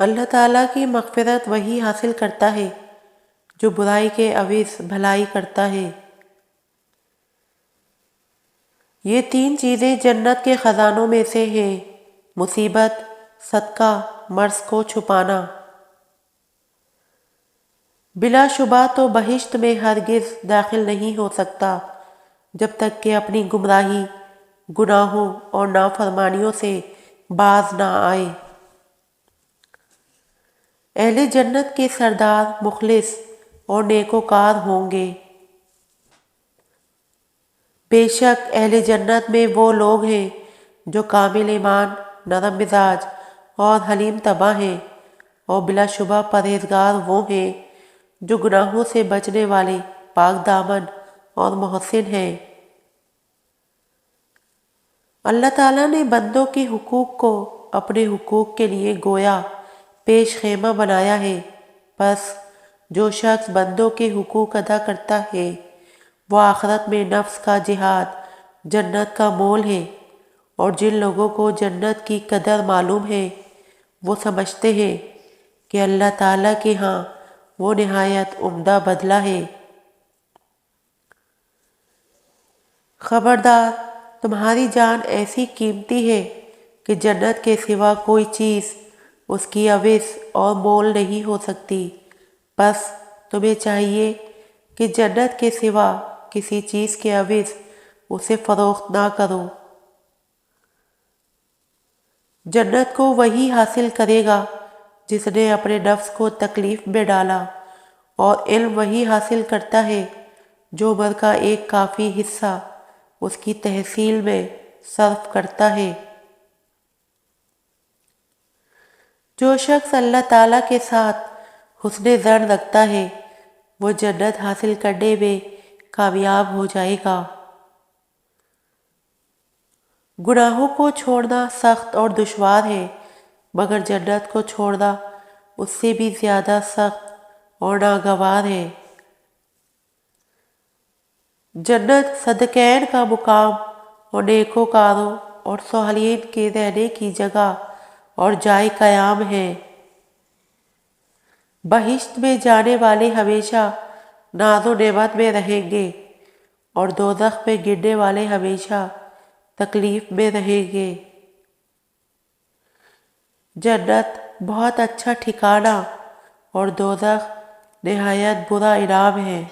اللہ تعالیٰ کی مغفرت وہی حاصل کرتا ہے جو برائی کے عوض بھلائی کرتا ہے۔ یہ تین چیزیں جنت کے خزانوں میں سے ہیں: مصیبت، صدقہ، مرض کو چھپانا۔ بلا شبہ تو بہشت میں ہرگز داخل نہیں ہو سکتا جب تک کہ اپنی گمراہی، گناہوں اور نافرمانیوں سے باز نہ آئے۔ اہل جنت کے سردار مخلص اور نیکوکار ہوں گے۔ بے شک اہل جنت میں وہ لوگ ہیں جو کامل ایمان، نرم مزاج اور حلیم طبع ہیں، اور بلا شبہ پرہیزگار وہ ہیں جو گناہوں سے بچنے والے، پاک دامن اور محسن ہیں۔ اللہ تعالیٰ نے بندوں کے حقوق کو اپنے حقوق کے لیے گویا پیش خیمہ بنایا ہے، پس جو شخص بندوں کے حقوق ادا کرتا ہے وہ آخرت میں نفس کا جہاد جنت کا مول ہے، اور جن لوگوں کو جنت کی قدر معلوم ہے وہ سمجھتے ہیں کہ اللہ تعالیٰ کے ہاں وہ نہایت عمدہ بدلہ ہے۔ خبردار، تمہاری جان ایسی قیمتی ہے کہ جنت کے سوا کوئی چیز اس کی عوض اور مول نہیں ہو سکتی، بس تمہیں چاہیے کہ جنت کے سوا کسی چیز کے عوض اسے فروخت نہ کرو۔ جنت کو وہی حاصل کرے گا جس نے اپنے نفس کو تکلیف میں ڈالا، اور علم وہی حاصل کرتا ہے جو عمر کا ایک کافی حصہ اس کی تحصیل میں صرف کرتا ہے۔ جو شخص اللہ تعالیٰ کے ساتھ حسن ظن رکھتا ہے وہ جنت حاصل کرنے میں کامیاب ہو جائے گا۔ گناہوں کو چھوڑنا سخت اور دشوار ہے، مگر جنت کو چھوڑنا اس سے بھی زیادہ سخت اور ناگوار ہے۔ جنت صدیقین کا مقام اور نیکوکاروں اور صالحین کے رہنے کی جگہ اور جائے قیام ہے۔ بہشت میں جانے والے ہمیشہ ناز و نعمت میں رہیں گے، اور دوزخ میں گرنے والے ہمیشہ تکلیف میں رہیں گے۔ جنت بہت اچھا ٹھکانہ اور دوزخ نہایت برا انعام ہے۔